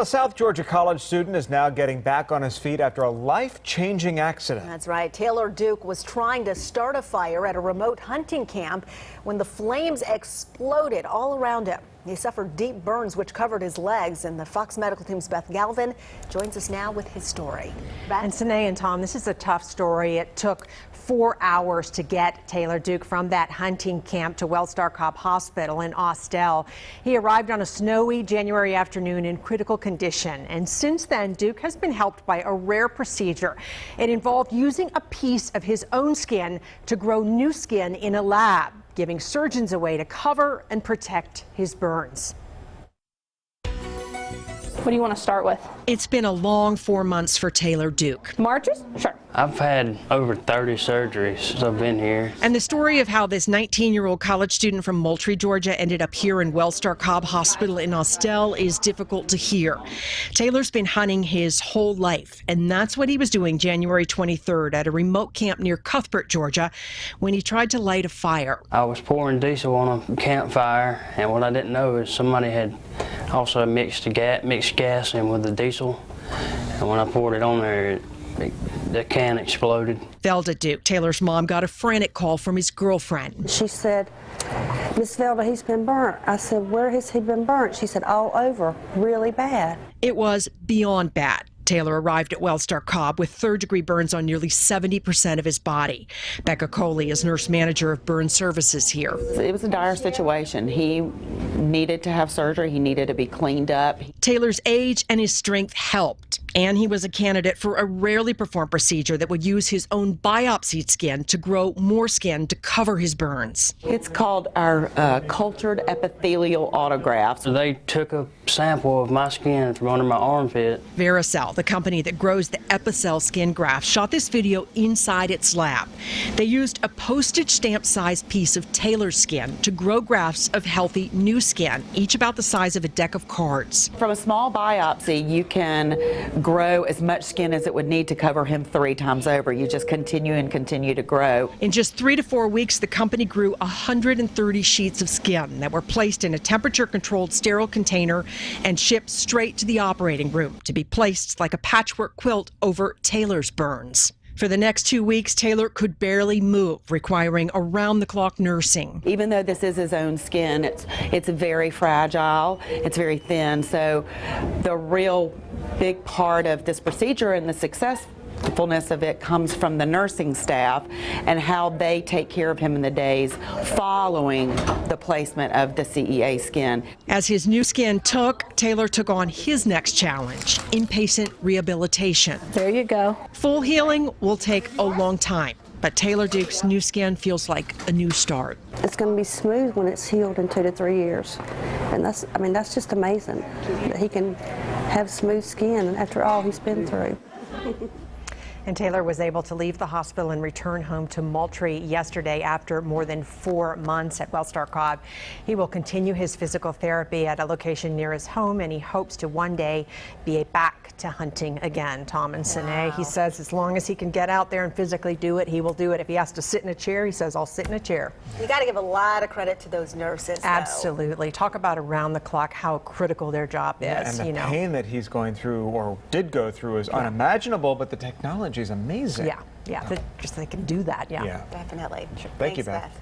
Well, a South Georgia college student is now getting back on his feet after a life-changing accident. That's right. Taylor Duke was trying to start a fire at a remote hunting camp when the flames exploded all around him. He suffered deep burns which covered his legs, and the Fox Medical Team's Beth Galvin joins us now with his story. Beth? And Sine and Tom, this is a tough story. It took 4 hours to get Taylor Duke from that hunting camp to WellStar Cobb Hospital in Austell. He arrived on a snowy January afternoon in critical condition, and since then Duke has been helped by a rare procedure. It involved using a piece of his own skin to grow new skin in a lab, giving surgeons a way to cover and protect his burns. What do you want to start with? It's been a long 4 months for Taylor Duke. Marches? Sure. I've had over 30 surgeries since I've been here. And the story of how this 19-year-old college student from Moultrie, Georgia ended up here in WellStar Cobb Hospital in Austell is difficult to hear. Taylor's been hunting his whole life, and that's what he was doing January 23rd at a remote camp near Cuthbert, Georgia, when he tried to light a fire. I was pouring diesel on a campfire, and what I didn't know is somebody had also mixed gas in with the diesel, and when I poured it on there, the can exploded. Velda Duke, Taylor's mom, got a frantic call from his girlfriend. She said, "Miss Velda, he's been burnt." I said, "Where has he been burnt?" She said, "All over, really bad." It was beyond bad. Taylor arrived at WellStar Cobb with third-degree burns on nearly 70% of his body. Becca Coley is nurse manager of burn services here. It was a dire situation. He needed to have surgery. He needed to be cleaned up. Taylor's age and his strength helped, and he was a candidate for a rarely performed procedure that would use his own biopsied skin to grow more skin to cover his burns. It's called our cultured epithelial autografts. So they took a sample of my skin from under my armpit. Vericel, the company that grows the Epicel skin graft, shot this video inside its lab. They used a postage stamp sized piece of Taylor's skin to grow grafts of healthy new skin, each about the size of a deck of cards. From a small biopsy, you can grow as much skin as it would need to cover him 3 times over. You just continue and continue to grow. In just 3 to 4 weeks, the company grew 130 sheets of skin that were placed in a temperature-controlled sterile container and shipped straight to the operating room to be placed like a patchwork quilt over Taylor's burns. For the next 2 weeks, Taylor could barely move, requiring around-the-clock nursing. Even though this is his own skin, it's very fragile, it's very thin, so the real big part of this procedure and the successfulness of it comes from the nursing staff and how they take care of him in the days following the placement of the CEA skin. As his new skin took, Taylor took on his next challenge, inpatient rehabilitation. There you go. Full healing will take a long time, but Taylor Duke's new skin feels like a new start. It's going to be smooth when it's healed in 2 to 3 years. And that's just amazing that he can have smooth skin after all he's been through. And Taylor was able to leave the hospital and return home to Moultrie yesterday after more than 4 months at WellStar Cobb. He will continue his physical therapy at a location near his home, and he hopes to one day be back to hunting again. Tom and Sine, he says as long as he can get out there and physically do it, he will do it. If he has to sit in a chair, he says, "I'll sit in a chair." You got to give a lot of credit to those nurses, though. Absolutely. Talk about around the clock, how critical their job is. And the pain that he's going through or did go through is unimaginable, but the technology is amazing. Yeah, they can do that, yeah. Definitely. Thank you, Beth. Beth.